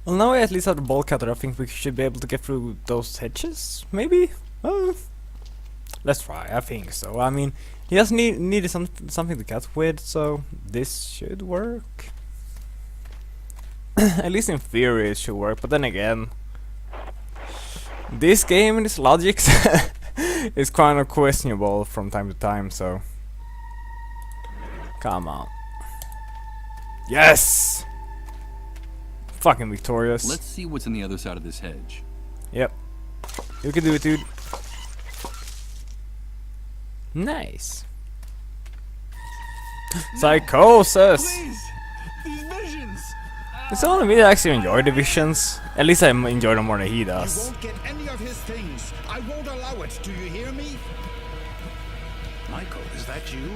Well, now we at least have the ball cutter. I think we should be able to get through those hedges, maybe? Let's try, I think so. I mean, he just needed something to cut with, so this should work. At least in theory it should work, but then again, this game and its logic is kind of questionable from time to time, so... Come on. Yes! Fucking victorious. Let's see what's on the other side of this hedge. Yep. You can do it, dude. Nice. Psychosis! Please! These visions! It's only me that actually enjoy the visions. At least I enjoy them more than he You does. won't get any of his things. I won't allow it. Do you hear me? Michael, is that you?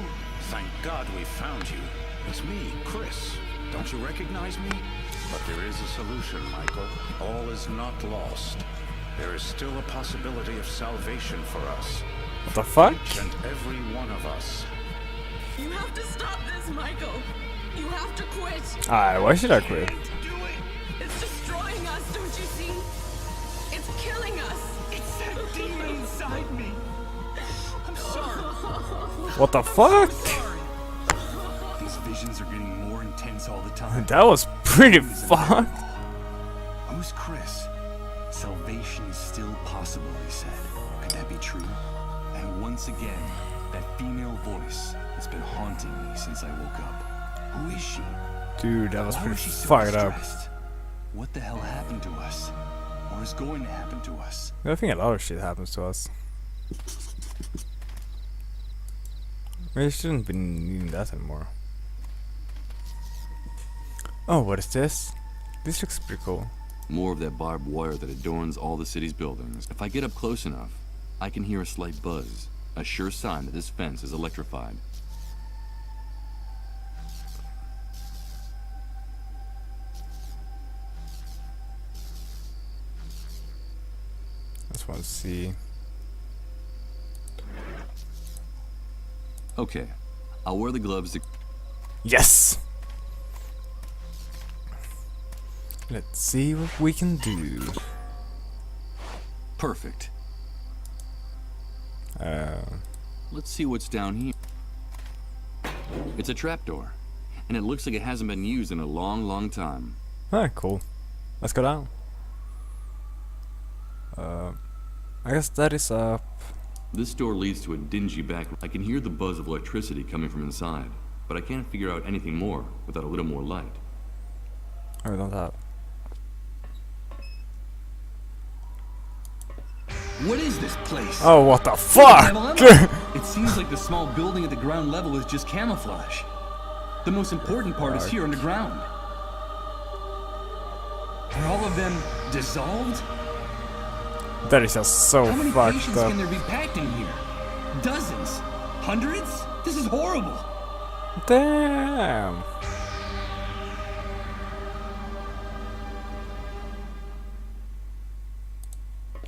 Thank God we found you. It's me, Chris. Don't you recognize me? But there is a solution, Michael. All is not lost. There is still a possibility of salvation for us. What the fuck? Each and every one of us. You have to stop this, Michael. You have to quit. Alright, why should I quit? It's destroying us, don't you see? It's killing us. It's that demon inside me! I'm sorry. What the fuck? These visions are getting more intense all the time. That was pretty fucked. Who's Chris? Salvation is still possible, he said. Could that be true? And once again, that female voice has been haunting me since I woke up. Who is she? Dude, that was Why pretty was she so fired up. distressed? What the hell happened to us? Or is going to happen to us? I think a lot of shit happens to us. We shouldn't be needing that anymore. Oh, what is this? This looks pretty cool. More of that barbed wire that adorns all the city's buildings. If I get up close enough, I can hear a slight buzz, a sure sign that this fence is electrified. Just want to see. Okay, I'll wear the gloves to... Yes! Let's see what we can do. Perfect. Uh, Let's see what's down here. It's a trapdoor, and it looks like it hasn't been used in a long, long time. cool. Let's go down. I guess that is up. This door leads to a dingy back. I can hear the buzz of electricity coming from inside, but I can't figure out anything more without a little more light. Oh, we don't have. What is this place? Oh, what the fuck? It seems like the small building at the ground level is just camouflage. The most important part is here underground. Are all of them dissolved? That is just so How many fucked patients up. can there be packed in here? Dozens? Hundreds? This is horrible. Damn.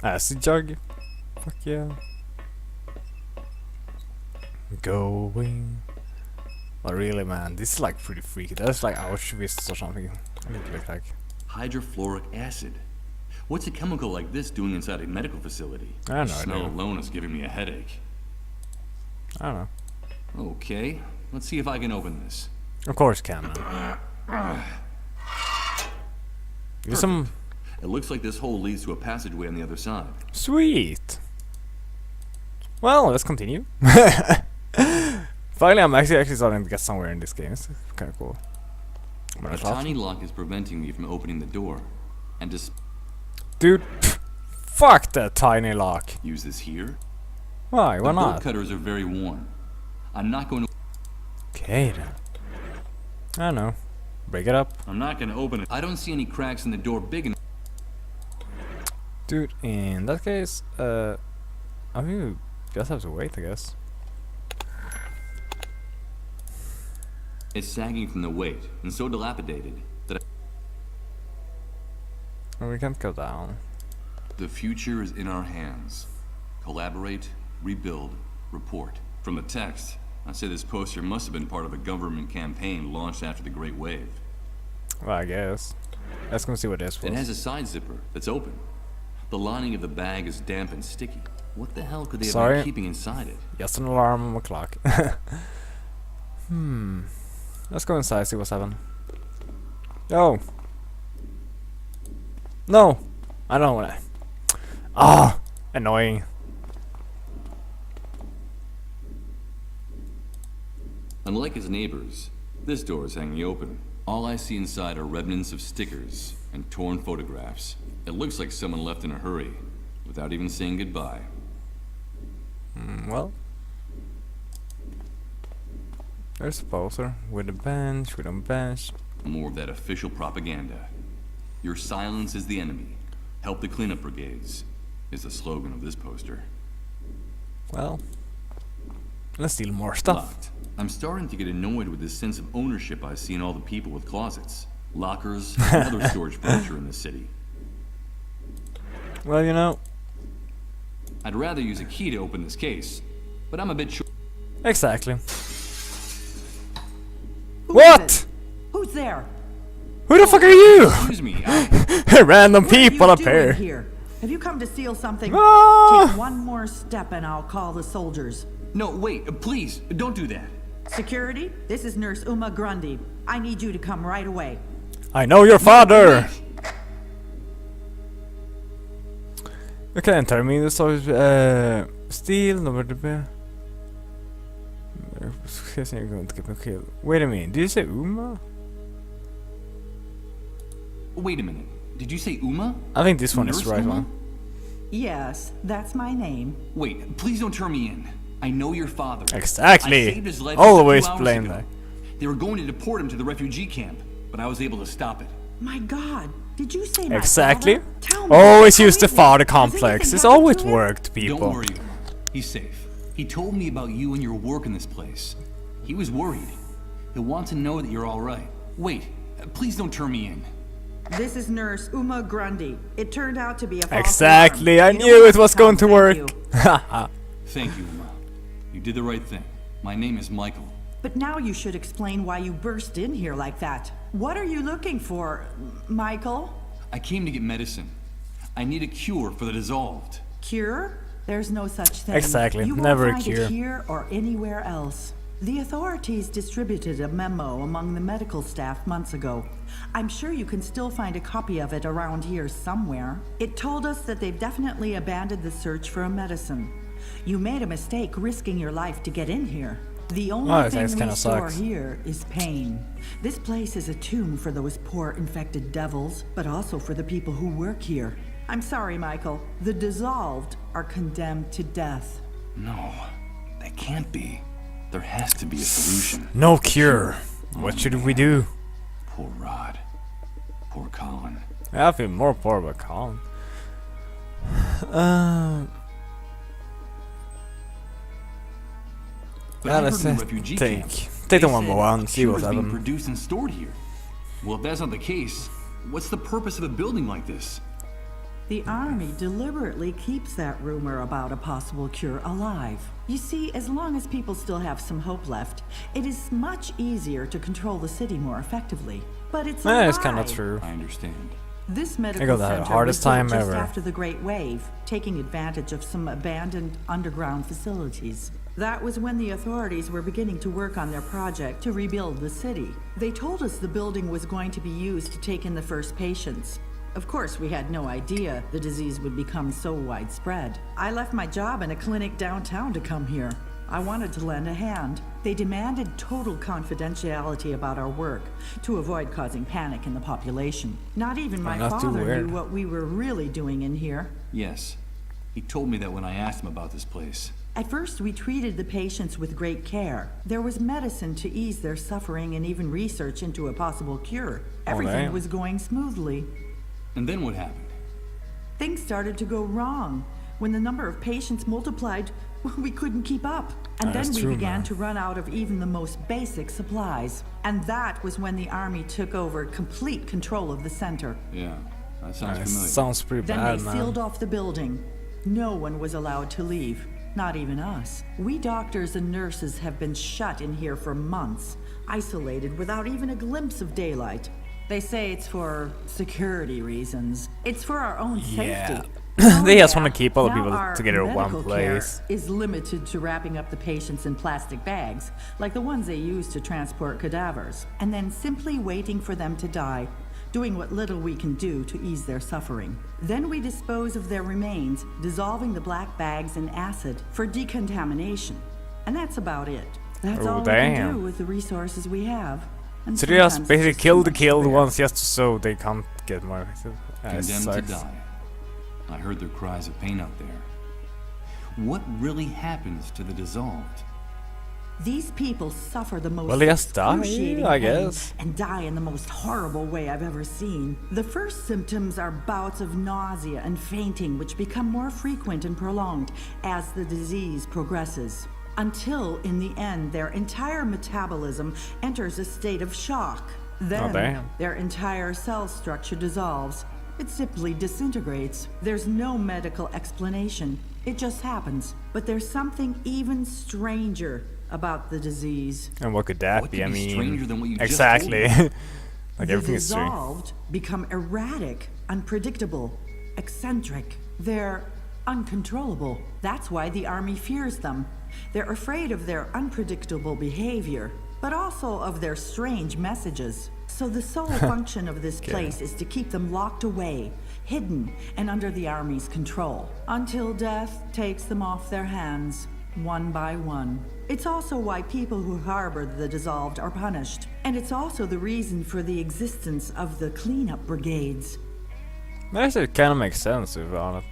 Acid jug. Fuck yeah. Going. Oh really, man, this is like pretty freaky. That's like Auschwitz or something. What does it look like? Hydrofluoric acid. What's a chemical like this doing inside a medical facility? I don't know. The smell alone is giving me a headache. I don't know. Okay, let's see if I can open this. Of course, can man. Give some It looks like this hole leads to a passageway on the other side. sweet. Well, let's continue. Finally, I'm actually starting to get somewhere in this game. It's kind of cool. A tiny lock is preventing me from opening the door. And just Dude, fuck that tiny lock. use this here. Why? Why The bolt not? cutters are very worn. I'm not going to. Okay then. I don't know. Break it up. I'm not going to open it. I don't see any cracks in the door big enough. Dude, in that case, I think we just have to wait, I guess. It's sagging from the weight and so dilapidated that Well, we can't go down. the future is in our hands. Collaborate, rebuild, report. From the text, I say this poster must have been part of a government campaign launched after the Great Wave. Well, I guess. Let's go see what this was. It has a side zipper that's open. The lining of the bag is damp and sticky. What the hell could they have been keeping inside it? Just an alarm on my clock. Let's go inside, see what's happening. Oh. No! I don't wanna. Ah! Annoying. Unlike its neighbors, this door is hanging open. All I see inside are remnants of stickers and torn photographs. It looks like someone left in a hurry, without even saying goodbye. Well. There's a poster with a bench, with a bench. More of that official propaganda. Your silence is the enemy. Help the cleanup brigades, is the slogan of this poster. Well. Let's steal more stuff. Locked. I'm starting to get annoyed with this sense of ownership I see in all the people with closets, lockers, and other storage furniture in this city. Well, you know. I'd rather use a key to open this case, but I'm a bit short. Exactly. Who What? is it? Who's there? Who the fuck are you? Excuse me, Random What are people you up doing here. Have you come to steal something? Ah! Take one more step and I'll call the soldiers. No, wait, please, don't do that. Security, this is Nurse Uma Grundy. I need you to come right away. I know your father. You kan enter me in så steal number the bear. Wait a minute, did you say Uma? Wait a minute, did you say Uma? I think this one is Nurse the right Uma? one. Yes, that's my name. Wait, please don't turn me in. I know your father. Exactly. I saved his life Always just 2 hours blame ago. that. They were going to deport him to the refugee camp, but I was able to stop it. My God, did you say my Exactly. father? Tell me, Always how use the is it? father Has complex. anything It's happened always to him? worked, people. Don't worry, Uma. He's safe. He told me about you and your work in this place. He was worried. He'll want to know that you're all right. Wait, please don't turn me in. This is Nurse Uma Grundy. It turned out to be a false Exactly. alarm. I You don't knew have it to was come, going to thank work. you. Thank you, Uma. You did the right thing. My name is Michael. But now you should explain why you burst in here like that. What are you looking for, Michael? I came to get medicine. I need a cure for the dissolved. Cure? There's no such thing. Exactly. You won't Never a find cure. it here or anywhere else. The authorities distributed a memo among the medical staff months ago. I'm sure you can still find a copy of it around here somewhere. It told us that they've definitely abandoned the search for a medicine. You made a mistake risking your life to get in here. The only Oh, thing that we kinda store sucks. here is pain. This place is a tomb for those poor infected devils, but also for the people who work here. I'm sorry, Michael. The dissolved are condemned to death. No, that can't be. There has to be a solution. No cure. What should we do? Poor Rod. Poor Colin. I feel more poor about Colin. But Yeah, I let's heard in the refugee camp, take the they one said more a and see cure what's is being happening. produced and stored here. Well, if that's not the case, what's the purpose of a building like this? The army deliberately keeps that rumor about a possible cure alive. You see, as long as people still have some hope left, it is much easier to control the city more effectively. But it's a Yeah, it's lie. kind of true. I understand. This I medical got the center hardest was built time just ever. after the Great Wave, taking advantage of some abandoned underground facilities. That was when the authorities were beginning to work on their project to rebuild the city. They told us the building was going to be used to take in the first patients. Of course, we had no idea the disease would become so widespread. I left my job in a clinic downtown to come here. I wanted to lend a hand. They demanded total confidentiality about our work to avoid causing panic in the population. Not even my not too father weird. knew what we were really doing in here. Yes. He told me that when I asked him about this place. At first, we treated the patients with great care. There was medicine to ease their suffering and even research into a possible cure. Everything damn. was going smoothly. And then what happened? Things started to go wrong. When the number of patients multiplied, we couldn't keep up. And then That's we true, began man. to run out of even the most basic supplies. And that was when the army took over complete control of the center. Yeah, that sounds It familiar. sounds pretty Then bad, they man. sealed off the building. No one was allowed to leave, not even us. We doctors and nurses have been shut in here for months, isolated without even a glimpse of daylight. They say it's for security reasons. It's for our own Yeah. safety. They just want to keep all the Now people our together in one medical care place. is limited to wrapping up the patients in plastic bags, like the ones they use to transport cadavers, and then simply waiting for them to die, doing what little we can do to ease their suffering. Then we dispose of their remains, dissolving the black bags in acid for decontamination. And that's about it. That's Oh, all we can damn. do with the resources we have. And So they just sometimes basically it's kill too the much killed to bear. ones just so they can't get more infected. That Condemned to sucks. die. I heard their cries of pain out there. What really happens to the dissolved? These people suffer the most Well, they just die, excruciating I pain guess. and die in the most horrible way I've ever seen. The first symptoms are bouts of nausea and fainting, which become more frequent and prolonged as the disease progresses, until in the end their entire metabolism enters a state of shock. Then damn. their entire cell structure dissolves. It simply disintegrates. There's no medical explanation. It just happens. But there's something even stranger about the disease. And what could that What be? could I be mean, stranger than what you just exactly. told Like The everything is strange. dissolved become erratic, unpredictable, eccentric. They're uncontrollable. That's why the army fears them. They're afraid of their unpredictable behavior, but also of their strange messages. So the sole function of this place is to keep them locked away, hidden, and under the army's control, until death takes them off their hands, one by one. It's also why people who harbor the dissolved are punished. And it's also the reason for the existence of the cleanup brigades. Actually, it kind of makes sense, if honest.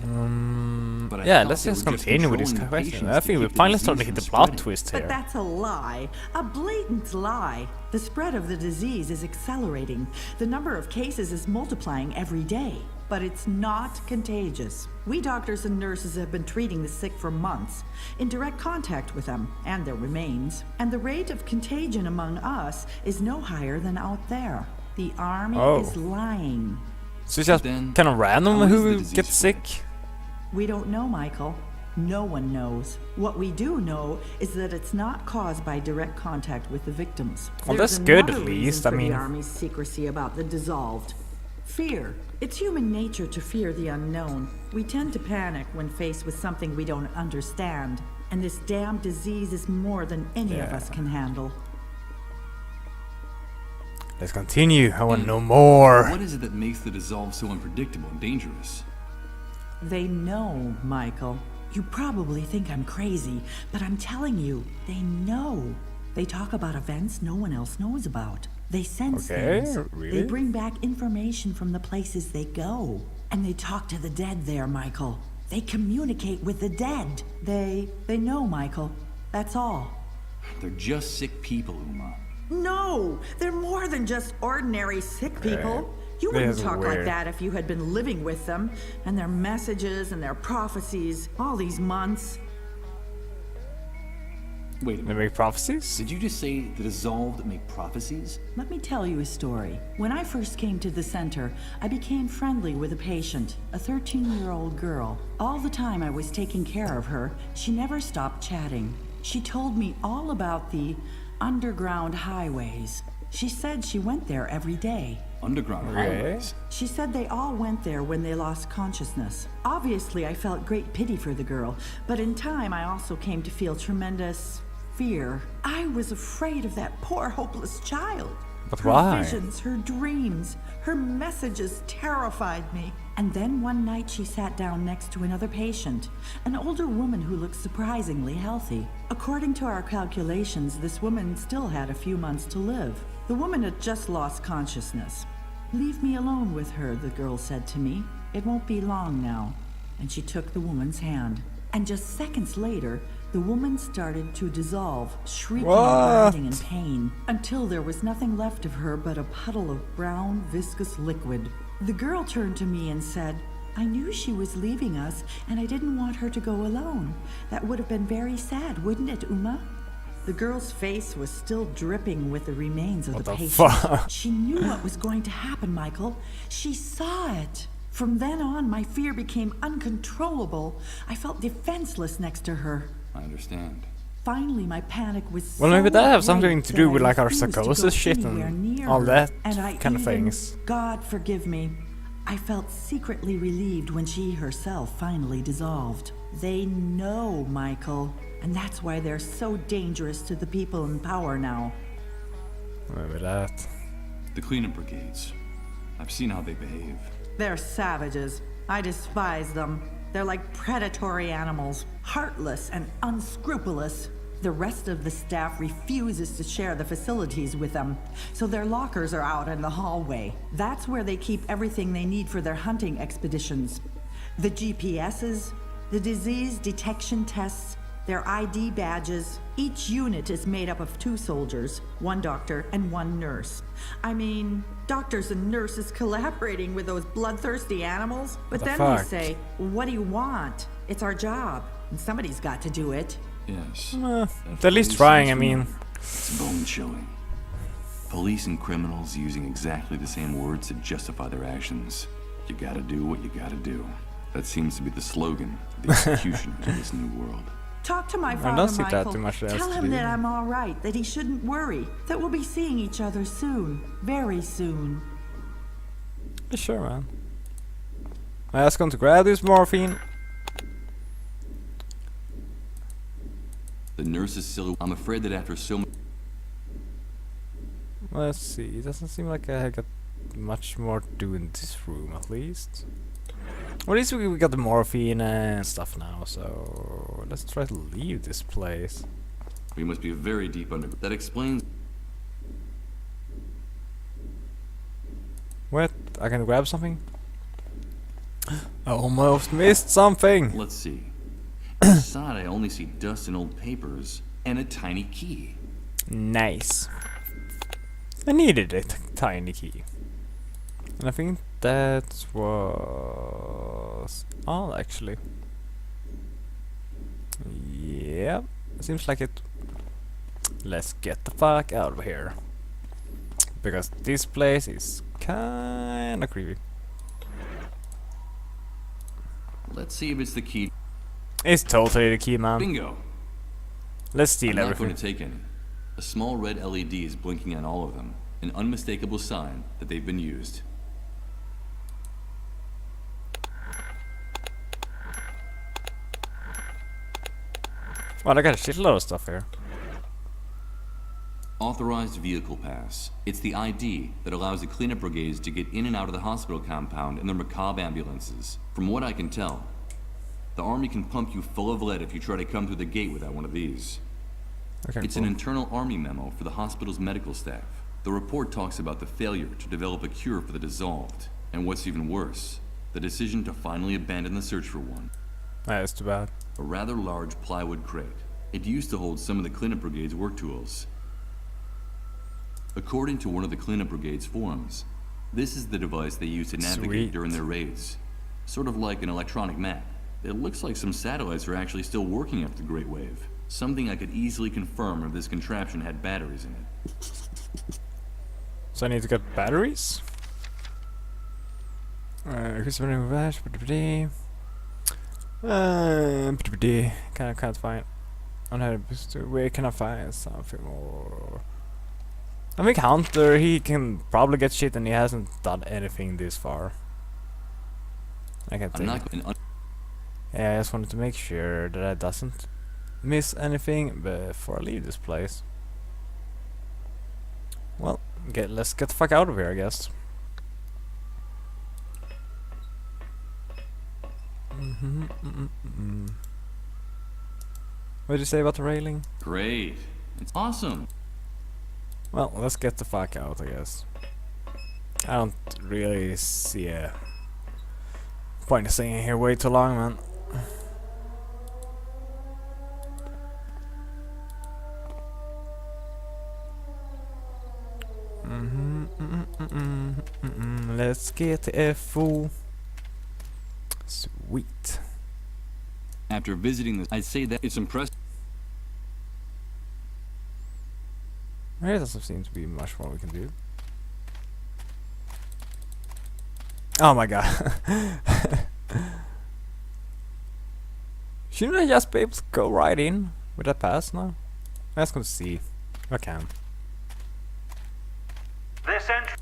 But I Yeah, thought let's they just were continue with this controlling the question. patients I to think we're keep the finally disease starting to hit from the plot spreading. twist But here. that's a lie, a blatant lie. The spread of the disease is accelerating. The number of cases is multiplying every day. But it's not contagious. We doctors and nurses have been treating the sick for months, in direct contact with them and their remains. And the rate of contagion among us is no higher than out there. The army Oh. is lying. So it's just Then, kind of random how is the who disease gets spread? sick. We don't know, Michael. No one knows. What we do know is that it's not caused by direct contact with the victims. Well, There's that's good, another at reason least. I for mean- the Army's secrecy about the dissolved. Fear. It's human nature to fear the unknown. We tend to panic when faced with something we don't understand. And this damn disease is more than any of Yeah. us can handle. Let's continue. I want to know more. What is it that makes the dissolved so unpredictable and dangerous? They know, Michael. You probably think I'm crazy, but I'm telling you, they know. They talk about events no one else knows about. They sense Okay, things. really? They bring back information from the places they go. And they talk to the dead there, Michael. They communicate with the dead. They know, Michael. That's all. They're just sick people, Uma. No, they're more than just ordinary sick people. You wouldn't That's talk like weird. that if you had been living with them, and their messages and their prophecies all these months. Wait a They minute. make prophecies? Did you just say the dissolved make prophecies? Let me tell you a story. When I first came to the center, I became friendly with a patient, a 13-year-old girl. All the time I was taking care of her, she never stopped chatting. She told me all about the underground highways. She said she went there every day. Underground Okay. highways. She said they all went there when they lost consciousness. Obviously, I felt great pity for the girl, but in time I also came to feel tremendous fear. I was afraid of that poor, hopeless child. But Her why? visions, her dreams, her messages terrified me. And then one night she sat down next to another patient, an older woman who looked surprisingly healthy. According to our calculations, this woman still had a few months to live. The woman had just lost consciousness. "Leave me alone with her," the girl said to me. "It won't be long now." And she took the woman's hand. And just seconds later, the woman started to dissolve, shrieking What? and writhing in pain, until there was nothing left of her but a puddle of brown, viscous liquid. The girl turned to me and said, "I knew she was leaving us, and I didn't want her to go alone. That would have been very sad, wouldn't it, Uma?" The girl's face was still dripping with the remains of What the the patient. fuck? She knew what was going to happen, Michael. She saw it. From then on, my fear became uncontrollable. I felt defenseless next to her. I understand. Finally, my panic was Well, so maybe that has great something to that do I with like our refused to go psychosis shit anywhere and near all her. that And I kind of even, things. God forgive me, I felt secretly relieved when she herself finally dissolved. They know, Michael, and that's why they're so dangerous to the people in power now. Maybe that. The cleanup brigades. I've seen how they behave. They're savages. I despise them. They're like predatory animals, heartless and unscrupulous. The rest of the staff refuses to share the facilities with them, so their lockers are out in the hallway. That's where they keep everything they need for their hunting expeditions. The GPSs, the disease detection tests, their ID badges. Each unit is made up of 2 soldiers, 1 doctor and 1 nurse. I mean, doctors and nurses collaborating with those bloodthirsty animals? But then we fuck? say, what do you want? It's our job, and somebody's got to do it. Yes. At least trying, I mean. It's bone-chilling. Police and criminals using exactly the same words to justify their actions. You gotta do what you gotta do. That seems to be the slogan for the executioners of this new world. Talk to my don't father, see that Michael. too much else Tell to him do. that I'm all right, that he shouldn't worry, that we'll be seeing each other soon, very soon. Yeah, sure, man. I ask him to grab this morphine. The nurse's silhouette. I'm afraid that after so much. Let's see. It doesn't seem like I got much more to do in this room, at least. Well, at least we got the morphine and stuff now, so let's try to leave this place. We must be very deep under. That explains. What? I can grab something? I almost missed something! Let's see. Inside, I only see dust and old papers and a tiny key. Nice. I needed a tiny key. And I think that was all, actually. Yep, seems like it. Let's get the fuck out of here. Because this place is kinda creepy. Let's see if it's the key. It's totally the key, man. Bingo! Let's steal I'm not everything. going to take any. A small red LED is blinking on all of them, an unmistakable sign that they've been used. Well, I got a shitload of stuff here. Authorized vehicle pass. It's the ID that allows the cleanup brigades to get in and out of the hospital compound in their macabre ambulances. From what I can tell, the army can pump you full of lead if you try to come through the gate without one of these. Okay, It's cool. an internal army memo for the hospital's medical staff. The report talks about the failure to develop a cure for the dissolved, and what's even worse, the decision to finally abandon the search for one. That's too bad. A rather large plywood crate. It used to hold some of the cleanup brigade's work tools. According to one of the cleanup brigade's forums, this is the device they use to navigate Sweet. during their raids. Sort of like an electronic map. It looks like some satellites are actually still working after the Great Wave. Something I could easily confirm if this contraption had batteries in it. So I need to get batteries? Can't find. Where can I find something more? I think Hunter, he can probably get shit and he hasn't done anything this far. I can't I'm think. not. Yeah, I just wanted to make sure that I doesn't miss anything before I leave this place. Well, let's get the fuck out of here, I guess. What did you say about the railing? Great. It's awesome. Well, let's get the fuck out, I guess. I don't really see a point of staying here way too long, man. Let's get the FO. Sweet. After visiting this, I'd say that it's impressive. There doesn't seem to be much more we can do. Oh my god. Shouldn't I just be able to go right in Would that pass now? Let's go see. I can. This entry.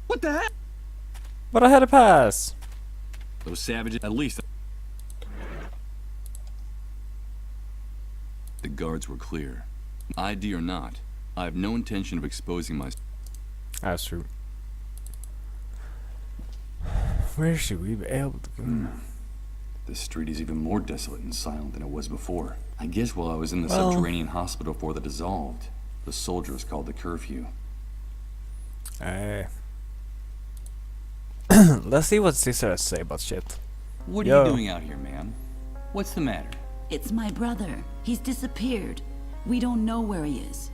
What the heck? But I had a pass! Those savages, at least. The guards were clear. ID or not, I have no intention of exposing myself. That's true. Where should we be able to go? This street is even more desolate and silent than it was before. I guess while I was in the Well- subterranean hospital before the dissolved, the soldiers called the curfew. Let's see what Caesar has to say about shit. What are Yo. you doing out here, ma'am? What's the matter? It's my brother. He's disappeared. We don't know where he is.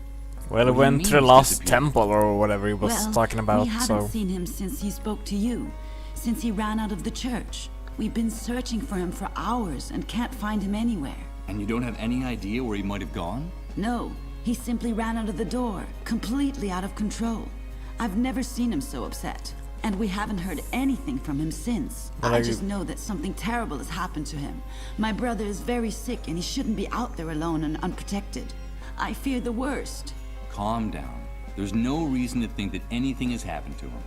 Well, he What do you went mean to the he's lost disappeared? temple or whatever he was Well, talking about, we haven't so... seen him since he spoke to you. Since he ran out of the church. We've been searching for him for hours and can't find him anywhere. And you don't have any idea where he might have gone? No, he simply ran out of the door, completely out of control. I've never seen him so upset. And we haven't heard anything from him since. Well, I like- just know that something terrible has happened to him. My brother is very sick and he shouldn't be out there alone and unprotected. I fear the worst. Calm down. There's no reason to think that anything has happened to him.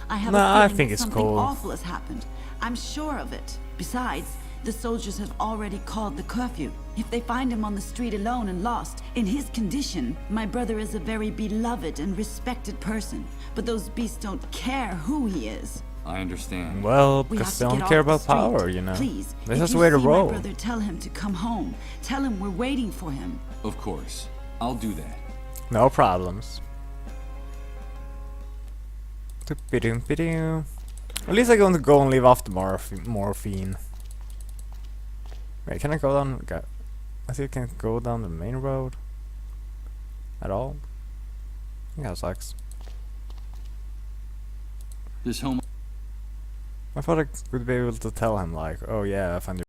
I have Nah, a I feeling think that it's something cool. awful has happened. I'm sure of it. Besides, the soldiers have already called the curfew. If they find him on the street alone and lost, in his condition, my brother is a very beloved and respected person. But those beasts don't care who he is. I understand. Well, We have because to they get don't off care the about street. power, you know. Please, This if is the you way to see roll. my brother, tell him to come home. Tell him we're waiting for him. Of course. I'll do that. No problems. Doop-a-doop-a-doo. At least I'm going to go and leave off the morphine. Wait, can I go down? I think I can go down the main road. At all? I think that sucks. This home I thought I would be able to tell him like, oh yeah, I found